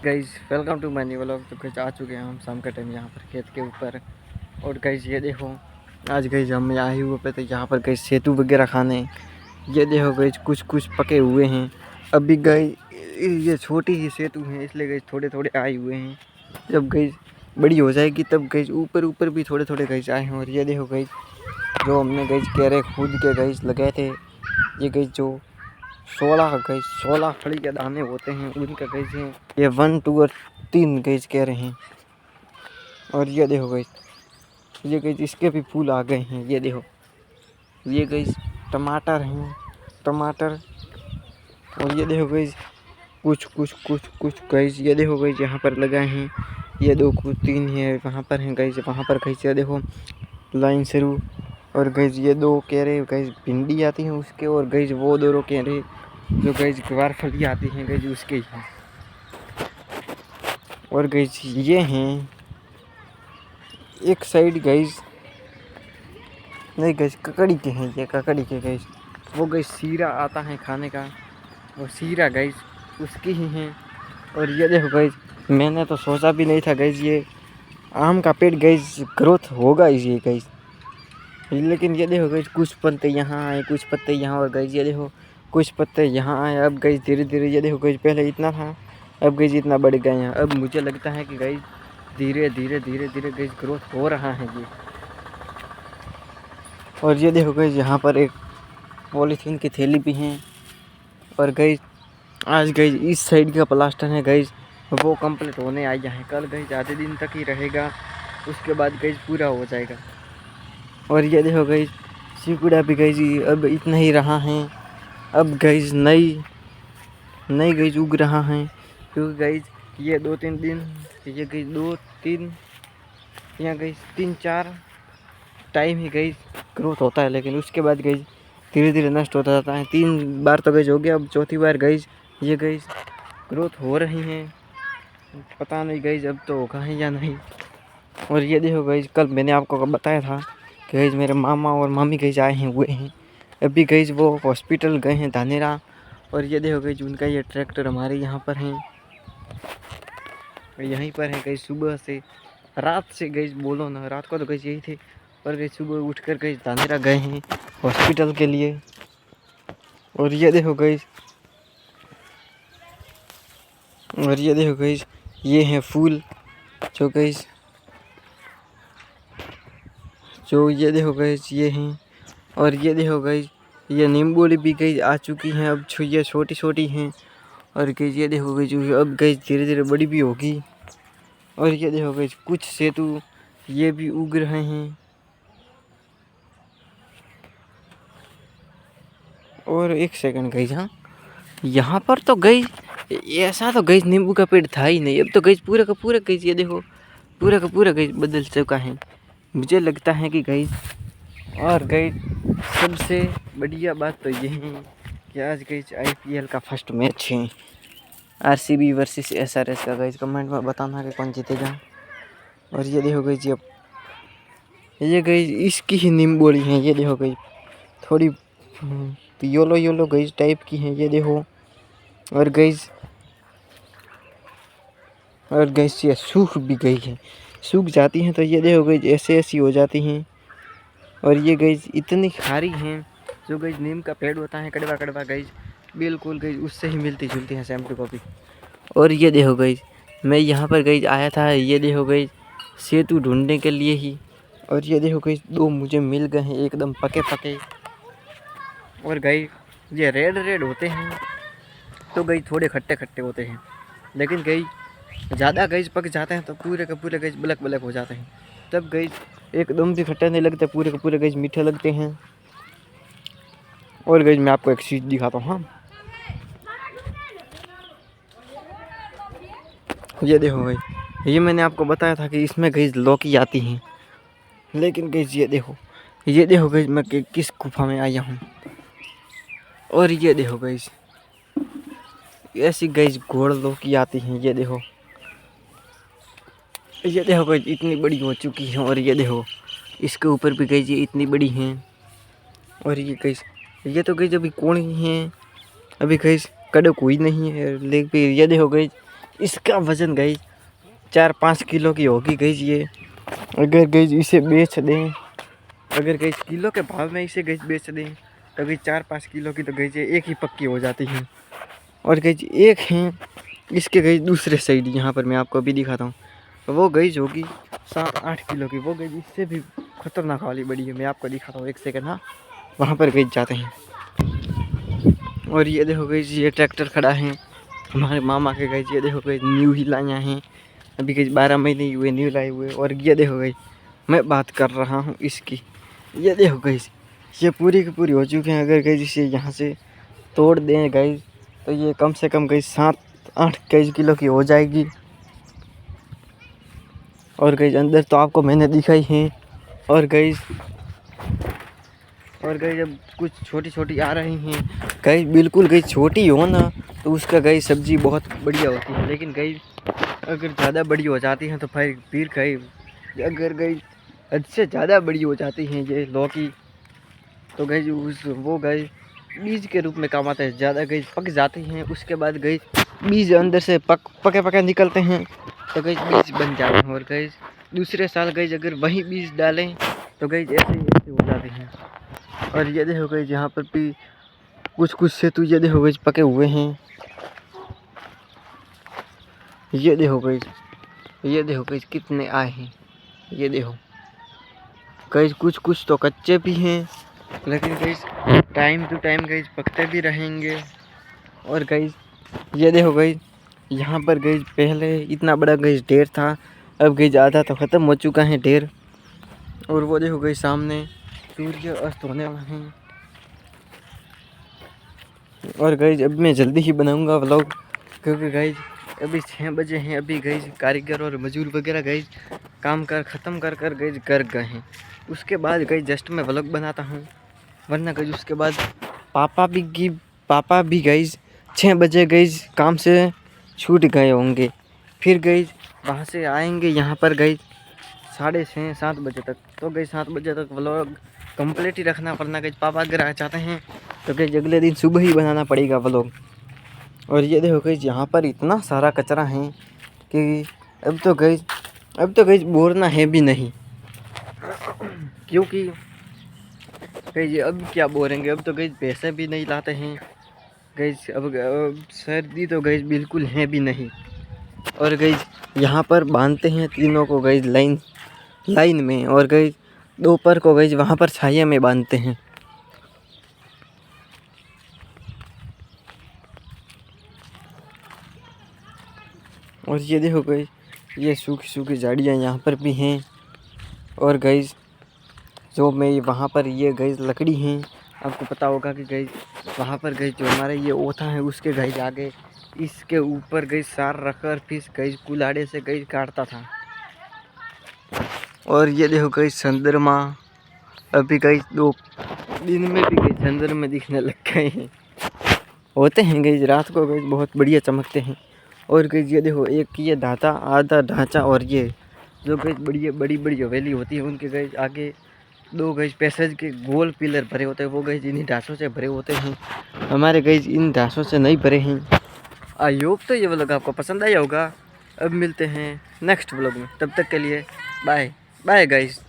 Guys welcome to my new vlog. तो guys आ चुके हैं हम शाम का टाइम यहाँ पर खेत के ऊपर। और गाइज ये देखो आज गाइज हम आए हुए पे तो यहाँ पर गाइज सेतु वगैरह खाने। ये देखो गाइज कुछ कुछ पके हुए हैं अभी गाइज। ये छोटी ही सेतु है इसलिए गाइज थोड़े थोड़े आए हुए हैं। जब गाइज बड़ी हो जाएगी तब गाइज ऊपर ऊपर भी थोड़े थोड़े गाइज आए हैं। और ये देखो गाइज जो हमने गाइज क्यारे खुद के गाइज लगाए थे, ये गाइज जो 16 फली के दाने होते हैं उनका गैज है। ये 1 2 और 3 गैज कह रहे हैं। और ये देखो गैज, ये गैज इसके भी फूल आ गए हैं। ये देखो ये गैज टमाटर हैं, टमाटर। और ये देखो गैज कुछ गैज, ये देखो गैज यहाँ पर लगाए हैं। ये 2 कुछ 3 है वहाँ पर हैं गैज, वहाँ पर गैज ये देखो लाइन शुरू। और गैज ये 2 कह रहे गैज भिंडी आती हैं उसके, और गैज वो 2 कह रहे जो गैज गवार फली आती हैं गैज उसके ही हैं। और गैज ये हैं एक साइड गैज, नहीं गैज ककड़ी के हैं, ये ककड़ी के गैज। वो गैज सीरा आता है खाने का, वो सीरा गैज उसकी ही हैं। और ये देखो गैज मैंने तो सोचा भी नहीं था गैज ये आम का पेड़ गैज ग्रोथ होगा ये गैज। लेकिन ये देखो गैज कुछ पत्ते यहाँ आए, कुछ पत्ते यहाँ। और गैज ये देखो कुछ पत्ते यहाँ आए। अब गैज धीरे धीरे ये देखो गैज पहले इतना था, अब गैज इतना बढ़ गए हैं। अब मुझे लगता है कि गैज धीरे धीरे गैज ग्रोथ हो रहा है ये। और ये देखो गैज यहाँ पर एक पॉलीथीन की थैली भी है। और गैज आज गैज इस साइड का प्लास्टर है गैज वो कंप्लीट होने आया है। कल गैज आधे दिन तक ही रहेगा, उसके बाद गैज पूरा हो जाएगा। और ये देखो गैज सिकुड़ा भी गैज अब इतना ही रहा है। अब गैज नई गैज उग रहा है, क्योंकि गैज ये 2-3 दिन, ये गैज 2-3 या गैज 3-4 टाइम ही गैज ग्रोथ होता है। लेकिन उसके बाद गैज धीरे धीरे नष्ट होता जाता है। 3 बार तो गैज हो गया, अब चौथी बार गैज ये गैज ग्रोथ हो रही हैं। पता नहीं गैज अब तो होगा है या नहीं। और ये देखो गैज कल मैंने आपको बताया था कि गैज मेरे मामा और मामी गैज आए हैं हुए हैं। अभी गैज वो हॉस्पिटल गए हैं धानेरा। और ये देखो गैज उनका ये ट्रैक्टर हमारे यहाँ पर हैं, यहीं पर है गैज। सुबह से रात से गैज बोलो ना, रात को तो गैज यही थे, पर गैज सुबह उठ कर गैज धानेरा गए हैं हॉस्पिटल के लिए। और ये देखो गैज, और ये देखो गैज ये हैं फूल जो गैज, जो ये देखो गैज ये हैं। और ये देखो गैज ये नींबूली भी गैज आ चुकी हैं, अब ये छोटी छोटी हैं। और गैज ये देखो गैज अब गैज धीरे धीरे बड़ी भी होगी। और ये देखो गैज कुछ सेतु ये भी उग रहे हैं। और एक सेकंड गैज, हाँ यहाँ पर तो गैज ऐसा तो गैज नींबू का पेड़ था ही नहीं। अब तो गैज पूरा का पूरा गैज ये देखो पूरा का पूरा गैज बदल चुका है। मुझे लगता है कि गैज, और गैज सबसे बढ़िया बात तो ये है कि आज गैज IPL का फर्स्ट मैच है RCB वर्सेस SRS का। गैज कमेंट में बताना कि कौन जीतेगा। और ये देखो गैज ये गैज इसकी ही नींबोली है। ये देखो गैज थोड़ी येलो गैज टाइप की है, ये देखो। और गैज ये सूख भी गई है, सूख जाती हैं तो ये देखो गैज ऐसी हो जाती हैं। और ये गैज इतनी खारी हैं, जो गैज नीम का पेड़ होता है कड़वा गैज बिल्कुल गैज उससे ही मिलती जुलती हैं सेम टू कॉपी। और ये देखो गैज मैं यहाँ पर गैज आया था, ये देखो गैज सेतु ढूंढने के लिए ही। और ये देखो गैज 2 मुझे मिल गए हैं एकदम पके। और गैज ये रेड होते हैं तो गैज थोड़े खट्टे होते हैं, लेकिन गैज ज़्यादा गैज पक जाते हैं तो पूरे का पूरे गैज ब्लैक हो जाते हैं। तब गैज एकदम भी खट्टे नहीं लगते, पूरे के पूरे गैज मीठे लगते हैं। और गैज मैं आपको एक चीज़ दिखाता हूँ, हाँ ये देखो गैज, ये मैंने आपको बताया था कि इसमें गैज लौकी आती हैं। लेकिन गैज ये देखो गैज मैं किस गुफा में आया हूँ। और ये देखो गैज ऐसी गैज घोड़ लौकी आती हैं। ये देखो गैज इतनी बड़ी हो चुकी है। और ये देखो इसके ऊपर भी गैज ये इतनी बड़ी हैं। और ये गैज ये तो गैज अभी कौन ही हैं, अभी गैज कड़क हुई नहीं है। लेकिन ये देखो गैज इसका वजन गई 4-5 किलो की होगी गई ये। अगर गई इसे बेच दें, अगर गई किलो के भाव में इसे गई बेच दें तो गई 4-5 किलो की तो गई एक ही पक्की हो जाती है। और गई एक है इसके गई दूसरे साइड, यहाँ पर मैं आपको अभी दिखाता हूँ, वो गई होगी 7-8 किलो की। वो गई इससे भी खतरनाक वाली बड़ी है, मैं आपको दिखाता हूँ, एक सेकंड। हाँ, वहाँ पर गई जाते हैं। और ये देखो गई ये ट्रैक्टर खड़ा है हमारे मामा के गई। ये देखो गई न्यू ही लाया हैं, अभी गई 12 महीने ही हुए न्यू लाए हुए। और ये देखो गई मैं बात कर रहा हूँ इसकी, ये देखो गई ये पूरी की पूरी हो चुकी हैं। अगर गई इसे यहाँ से तोड़ दें गई तो ये कम से कम गई 7-8 किलो की हो जाएगी। और गई अंदर तो आपको मैंने दिखाई है। और गई जब कुछ छोटी छोटी आ रही हैं गई, बिल्कुल गई छोटी हो ना तो उसका गई सब्जी बहुत बढ़िया होती है। लेकिन गई अगर ज़्यादा बड़ी हो जाती हैं तो फिर गई अगर गई हद से ज़्यादा बड़ी हो जाती हैं ये लौकी तो गई वो गई बीज के रूप में काम आता है। ज़्यादा गई पक जाती हैं उसके बाद गई बीज अंदर से पके निकलते हैं तो गई बीज बन जाते हैं। और गई दूसरे साल गई अगर वही बीज डालें तो गई ऐसे हो जाते हैं। और ये देखो गई यहाँ पर भी कुछ सेतु ये देखो गई पके हुए हैं। ये देखो गई कितने आए हैं। ये देखो गई कुछ तो कच्चे भी हैं, लेकिन गई टाइम टू टाइम गई पकते भी रहेंगे। और गई ये देखो गई यहाँ पर गई पहले इतना बड़ा गई ढेर था, अब गई ज़्यादा तो ख़त्म हो चुका है ढेर। और वो देखो गई सामने सूर्य अस्त होने वाला है। और गई अब मैं जल्दी ही बनाऊंगा व्लॉग, क्योंकि गई अभी 6 बजे हैं। अभी गई कारीगर और मजदूर वगैरह गई काम ख़त्म कर गई कर गए हैं। उसके बाद गई जस्ट मैं व्लॉग बनाता हूँ, वरना गई उसके बाद पापा भी गई 6 बजे गई काम से छूट गए होंगे। फिर गई वहाँ से आएंगे यहाँ पर गई 6:30-7 बजे तक। तो गई 7 बजे तक व्लॉग कंप्लीट ही रखना, वरना गई पापा अगर आ चाहते हैं तो गई अगले दिन सुबह ही बनाना पड़ेगा व्लॉग। और ये देखो गई यहाँ पर इतना सारा कचरा है कि अब तो गई बोरना है भी नहीं, क्योंकि गई अब क्या बोरेंगे। अब तो गई पैसे भी नहीं लाते हैं गई, अब सर्दी तो गई बिल्कुल है भी नहीं। और गई यहाँ पर बांधते हैं तीनों को गई लाइन में, और गई दोपहर को गई वहाँ पर छाया में बांधते हैं। और ये देखो गई ये सूखी झाड़ियाँ यहाँ पर भी हैं। और गई जो मैं वहाँ पर ये गई लकड़ी हैं, आपको पता होगा कि गई वहाँ पर गई जो हमारे ये ओथा है उसके गई आगे इसके ऊपर गई सार रखकर फिर गई कुल्हाड़े से गई काटता था। और ये देखो गई चंद्रमा, अभी गई 2 दिन में भी गई चंद्रमा दिखने लग गए हैं, होते हैं गई रात को गई बहुत बढ़िया चमकते हैं। और गई ये देखो एक ये आधा ढांचा, और ये जो गई बड़ी हवेली होती है उनके गई आगे 2 गई पैसेज के गोल पिलर भरे होते हैं, वो गई इन्हीं ढांचों से भरे होते हैं। हमारे गई इन ढांचों से नहीं भरे हैं। आई होप तो ये व्लॉग आपको पसंद आया होगा। अब मिलते हैं नेक्स्ट व्लॉग में, तब तक के लिए बाय बाय गाइस।